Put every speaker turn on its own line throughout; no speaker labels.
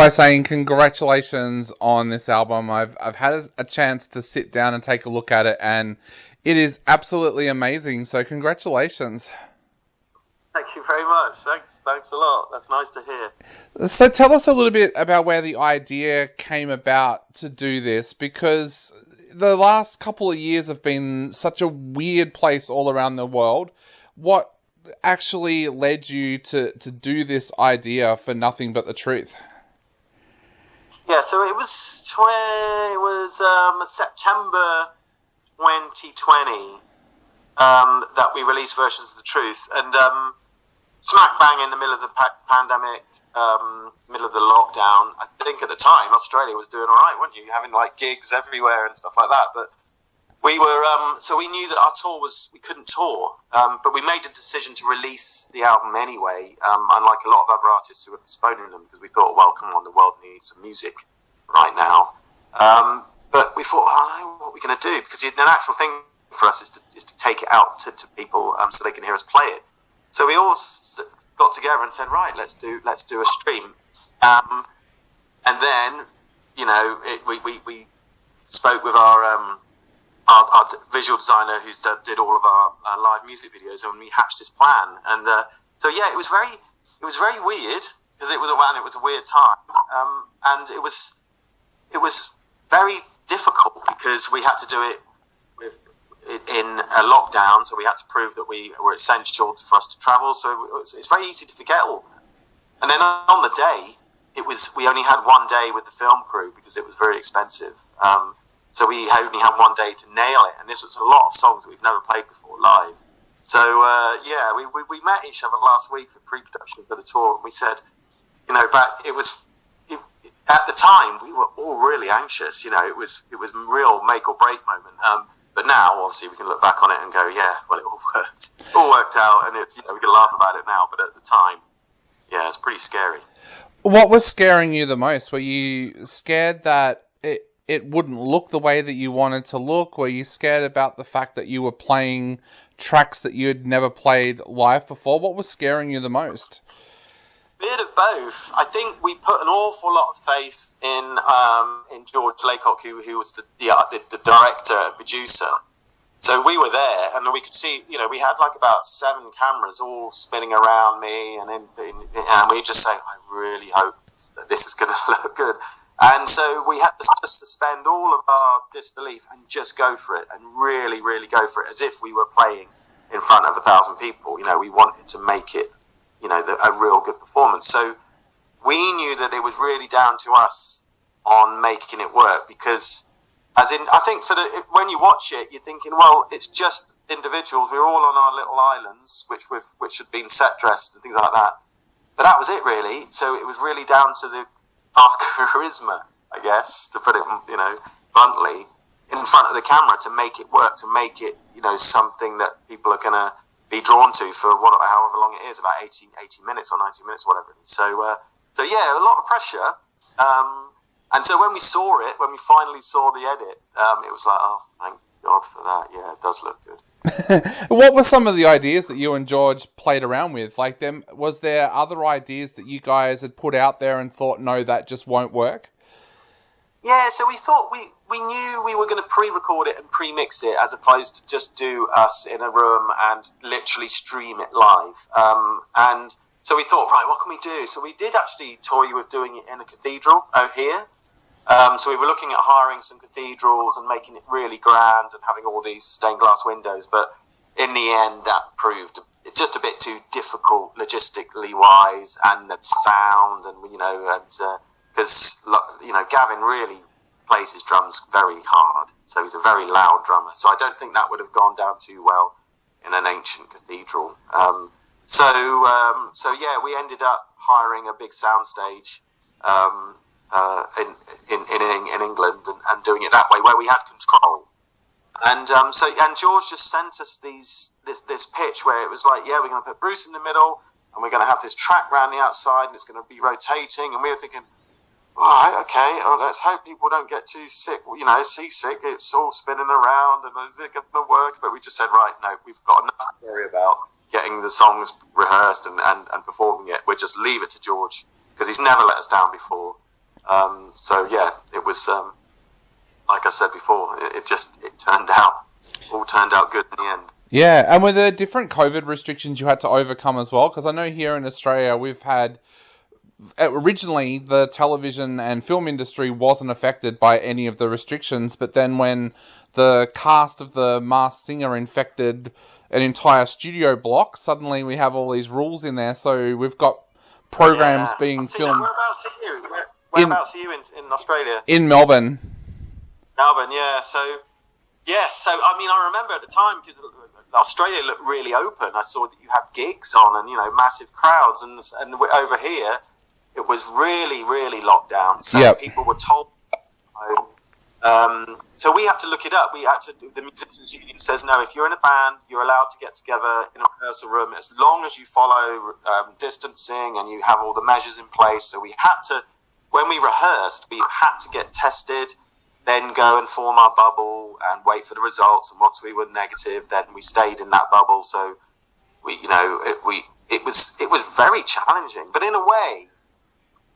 by saying congratulations on this album. I've had a chance to sit down and take a look at it, and it is absolutely amazing. So congratulations.
Thank you very much. Thanks a lot. That's nice to hear.
So tell us a little bit about where the idea came about to do this, because the last couple of years have been such a weird place all around the world. What actually led you to do this idea for Nothing But the Truth?
Yeah, so it was September 2020 that we released Versions of the Truth, and smack bang in the middle of the pandemic, middle of the lockdown. I think at the time Australia was doing all right, weren't you? Having like gigs everywhere and stuff like that. But we were, so we knew that our tour we couldn't tour, but we made a decision to release the album anyway. Unlike a lot of other artists who were postponing them, because we thought, well, come on, the world needs some music right now. But we thought, what are we going to do? Because the natural thing for us is to take it out to people so they can hear us play it. So we all got together and said, right, let's do a stream. And then, you know, we spoke with our visual designer who did all of our live music videos, and we hatched this plan. And so yeah, it was very weird, because it was a weird time, and it was very difficult because we had to do it in a lockdown, so we had to prove that we were essential for us to travel. So it's very easy to forget all. And then on the day, we only had one day with the film crew because it was very expensive. So we only had one day to nail it, and this was a lot of songs that we've never played before live. So yeah, we met each other last week for pre-production for the tour, and we said, you know, at the time we were all really anxious. You know, it was a real make or break moment. But now, obviously, we can look back on it and go, yeah, well, it all worked. It all worked out, and it's, you know, we can laugh about it now. But at the time, yeah, it's pretty scary.
What was scaring you the most? Were you scared that it wouldn't look the way that you wanted to look? Were you scared about the fact that you were playing tracks that you had never played live before? What was scaring you the most?
A bit of both. I think we put an awful lot of faith in George Laycock, who was the director and producer. So we were there, and we could see, you know, we had like about 7 cameras all spinning around me, and we just say, I really hope that this is going to look good. And so we had to just suspend all of our disbelief and just go for it, and really, really go for it, as if we were playing in front of 1,000 people. You know, we wanted to make it, you know, a real good performance. So we knew that it was really down to us on making it work, because, as in, I think when you watch it, you're thinking, well, it's just individuals. We're all on our little islands, which had been set dressed and things like that. But that was it, really. So it was really down to our charisma, I guess, to put it, you know, bluntly, in front of the camera, to make it work, to make it, you know, something that people are going to be drawn to for however long it is, about 80 minutes or 90 minutes, whatever it is. So yeah, a lot of pressure. And so when we finally saw the edit, it was like, oh, thank God for that. Yeah, it does look good.
What were some of the ideas that you and George played around with? Like, was there other ideas that you guys had put out there and thought, no, that just won't work?
Yeah, so we thought we knew we were going to pre-record it and pre-mix it, as opposed to just do us in a room and literally stream it live. And so we thought, right, what can we do? So we did actually toy with doing it in a cathedral here. So we were looking at hiring some cathedrals and making it really grand and having all these stained glass windows. But in the end, that proved just a bit too difficult logistically wise, and the sound, and, you know, and because, you know, Gavin really plays his drums very hard, so he's a very loud drummer. So I don't think that would have gone down too well in an ancient cathedral. So yeah, we ended up hiring a big soundstage in England and doing it that way, where we had control. And George just sent us this pitch where it was like, yeah, we're going to put Bruce in the middle, and we're going to have this track round the outside, and it's going to be rotating. And we were thinking, all right, okay, well, let's hope people don't get too sick, you know, seasick. It's all spinning around, and is it going to work? But we just said, right, no, we've got enough to worry about getting the songs rehearsed and performing it. We'll just leave it to George, because he's never let us down before. So yeah, it was like I said before, it turned out good in the end.
Yeah, and were there different COVID restrictions you had to overcome as well? Because I know here in Australia we've had originally the television and film industry wasn't affected by any of the restrictions, but then when the cast of The Masked Singer infected an entire studio block, suddenly we have all these rules in there. So we've got programs being filmed.
Whereabouts are you? Whereabouts are you in Australia?
In Melbourne.
Melbourne, yeah. So I mean, I remember at the time, because Australia looked really open. I saw that you had gigs on and massive crowds, and over here it was really, really locked down. So people were told. So we had to look it up. The musicians union says no. If you're in a band, you're allowed to get together in a rehearsal room as long as you follow distancing and you have all the measures in place. So we had to, when we rehearsed, we had to get tested, then go and form our bubble and wait for the results. And once we were negative, then we stayed in that bubble. So it was very challenging, but in a way,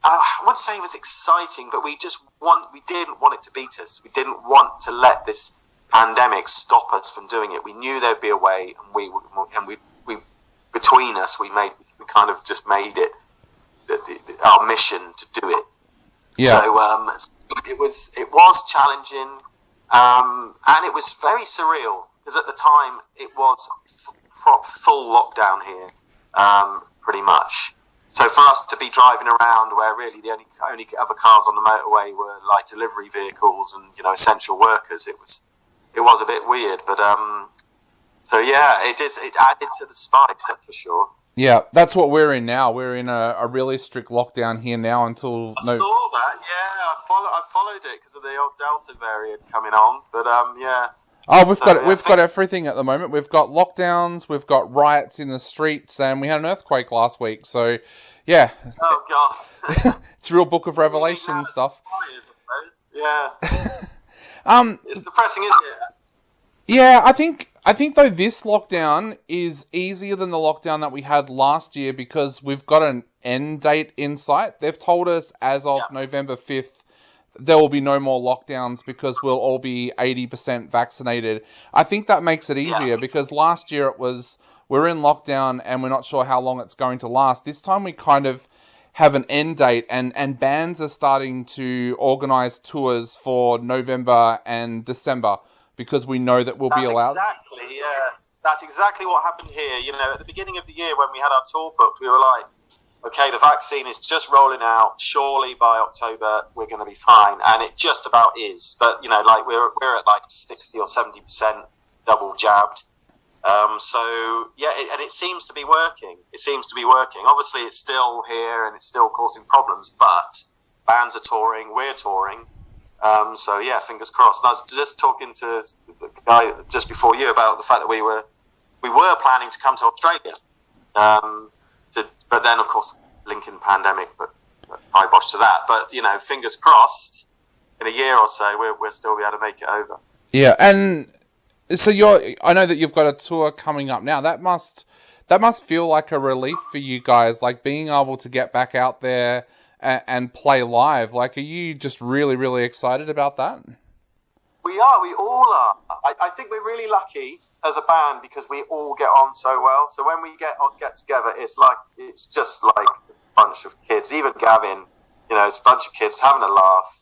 I wouldn't say it was exciting, but we didn't want it to beat us. We didn't want to let this pandemic stop us from doing it. We knew there'd be a way, and we between us, we kind of just made it our mission to do it.
Yeah.
So it was challenging, and it was very surreal, because at the time it was full lockdown here, pretty much. So for us to be driving around where really the only other cars on the motorway were like delivery vehicles and essential workers, it was a bit weird. But so yeah, it added to the spice, that's for sure.
Yeah, that's what we're in now. We're in a really strict lockdown here now until.
I saw that. Yeah, I followed it because of the old Delta variant coming on. But yeah.
Oh, we've got everything at the moment. We've got lockdowns, we've got riots in the streets, and we had an earthquake last week. So, yeah.
Oh God.
It's real Book of Revelation stuff.
Yeah. It's depressing, isn't it?
Yeah, I think though this lockdown is easier than the lockdown that we had last year because we've got an end date in sight. They've told us as of November 5th. There will be no more lockdowns because we'll all be 80% vaccinated. I think that makes it easier because last year we're in lockdown and we're not sure how long it's going to last. This time we kind of have an end date and bands are starting to organise tours for November and December because we know that we'll be allowed.
Exactly, yeah. That's exactly what happened here. At the beginning of the year when we had our tour booked, we were like, okay, the vaccine is just rolling out. Surely by October we're going to be fine, and it just about is. But like we're at like 60 or 70% double jabbed. So yeah, and it seems to be working. Obviously, it's still here and it's still causing problems, but bands are touring, we're touring. So yeah, fingers crossed. And I was just talking to the guy just before you about the fact that we were planning to come to Australia. But then, of course, Lincoln pandemic, but kibosh to that. But, fingers crossed, in a year or so, we'll still be able to make it over.
Yeah, and so I know that you've got a tour coming up now. That must feel like a relief for you guys, like being able to get back out there and play live. Like, are you just really, really excited about that?
We are. We all are. I think we're really lucky as a band because we all get on so well. So when we get together, it's just like a bunch of kids. Even Gavin, it's a bunch of kids having a laugh,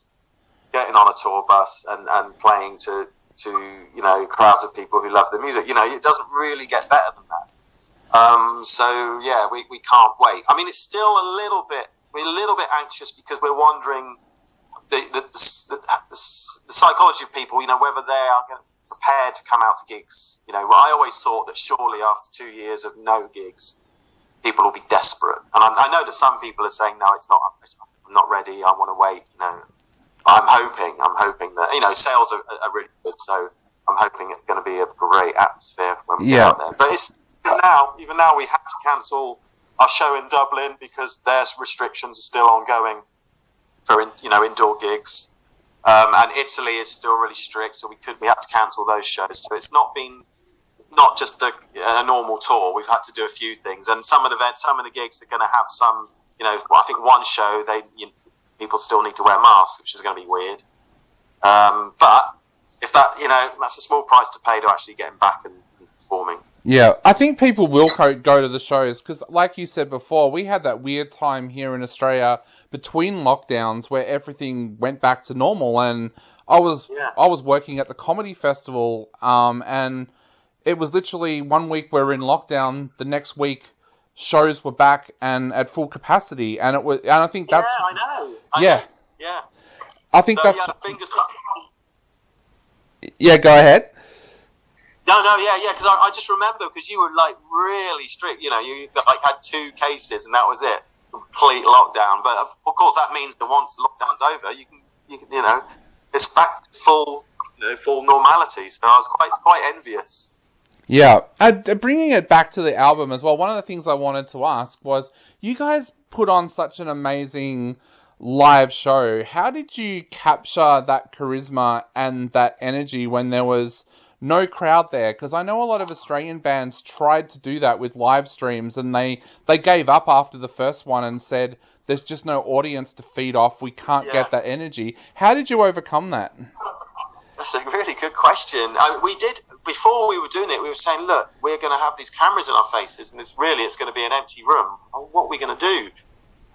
getting on a tour bus and playing to crowds of people who love the music. It doesn't really get better than that. So yeah, we can't wait. I mean, it's still we're a little bit anxious because we're wondering the psychology of people. Whether they are prepared to come out to gigs. I always thought that surely after 2 years of no gigs, people will be desperate. And I know that some people are saying, no, I'm not ready, I want to wait. I'm hoping that, sales are really good, so I'm hoping it's going to be a great atmosphere when we get out there. But even now we had to cancel our show in Dublin because their restrictions are still ongoing for, indoor gigs. And Italy is still really strict, so we had to cancel those shows. So it's not just a normal tour. We've had to do a few things, and some of the gigs are going to have some. I think one show people still need to wear masks, which is going to be weird. But if that, that's a small price to pay to actually getting back and performing.
Yeah, I think people will go to the shows because, like you said before, we had that weird time here in Australia between lockdowns where everything went back to normal, and I was working at the comedy festival, and it was literally 1 week we're in lockdown, the next week shows were back and at full capacity, and I think that's
I know. Yeah.
I think
so,
that's
fingers crossed.
Yeah, go ahead.
No, because I just remember, because you were like really strict, you like had 2 cases and that was it, complete lockdown. But of course that means that once the lockdown's over, you can it's back to full normality. So I was quite envious.
Yeah, bringing it back to the album as well, one of the things I wanted to ask was, you guys put on such an amazing live show. How did you capture that charisma and that energy when there was no crowd there? Because I know a lot of Australian bands tried to do that with live streams, and they gave up after the first one and said, there's just no audience to feed off, we can't get that energy. How did you overcome that?
That's a really good question. We did, before we were doing it, we were saying, look, we're going to have these cameras in our faces, and it's going to be an empty room. What are we going to do?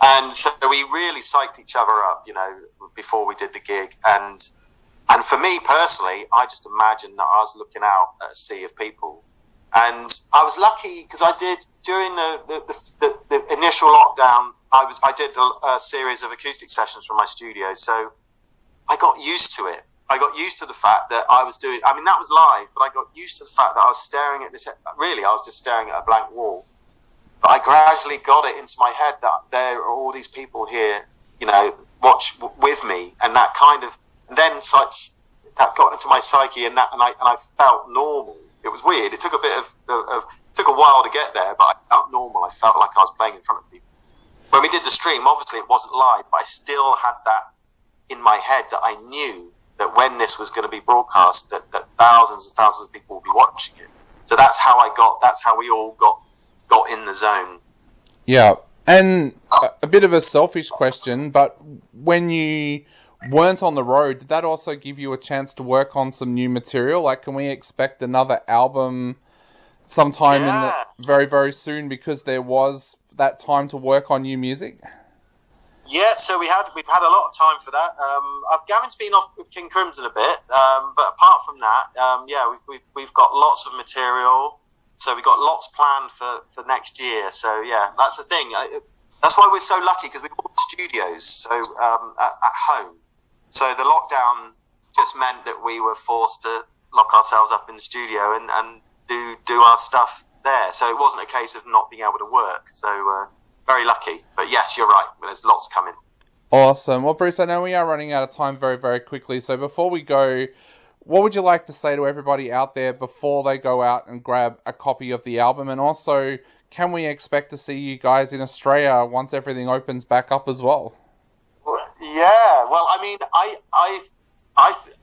And so we really psyched each other up, before we did the gig. And for me personally, I just imagined that I was looking out at a sea of people. And I was lucky because I did, during the initial lockdown, I did a series of acoustic sessions from my studio. So I got used to it. I got used to the fact that I was doing, that was live, but I got used to the fact that I was staring at this, really, I was just staring at a blank wall. But I gradually got it into my head that there are all these people here, watch with me, and that kind of, and then that got into my psyche, and I felt normal. It was weird. It took a bit it took a while to get there, but I felt normal. I felt like I was playing in front of people. When we did the stream, obviously it wasn't live, but I still had that in my head that I knew that when this was going to be broadcast, that thousands and thousands of people would be watching it. So that's how we all got in the zone.
Yeah, and a bit of a selfish question, but when you weren't on the road, did that also give you a chance to work on some new material? Like, can we expect another album sometime in the very, very soon, because there was that time to work on new music?
Yeah, so we've had a lot of time for that. Gavin's been off with King Crimson a bit, but apart from that, we've got lots of material. So we've got lots planned for next year. So yeah, that's the thing. That's why we're so lucky, because we bought studios so at home. So the lockdown just meant that we were forced to lock ourselves up in the studio and do our stuff there. So it wasn't a case of not being able to work. So very lucky. But yes, you're right. There's lots coming.
Awesome. Well, Bruce, I know we are running out of time very, very quickly. So before we go, what would you like to say to everybody out there before they go out and grab a copy of the album? And also, can we expect to see you guys in Australia once everything opens back up as well?
Yeah, well, I'm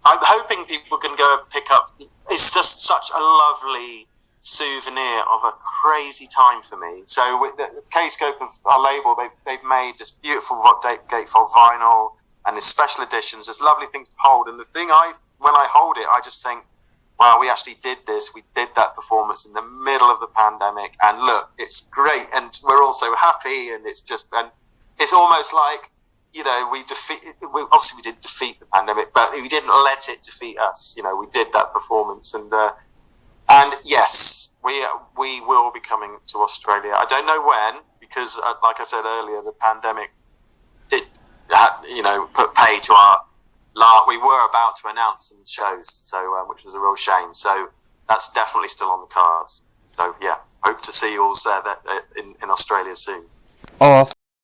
hoping people can go and pick up. It's just such a lovely souvenir of a crazy time for me. So with the K-Scope of our label, they've made this beautiful gatefold vinyl and this special editions. There's lovely things to hold. And the thing when I hold it, I just think, wow, we actually did this. We did that performance in the middle of the pandemic, and look, it's great, and we're all so happy, and it's almost like, we obviously we didn't defeat the pandemic, but we didn't let it defeat us. We did that performance, and yes, we will be coming to Australia. I don't know when, because like I said earlier, the pandemic did, put pay to our. We were about to announce some shows, so which was a real shame. So that's definitely still on the cards. So yeah, hope to see you all in Australia soon.
Awesome.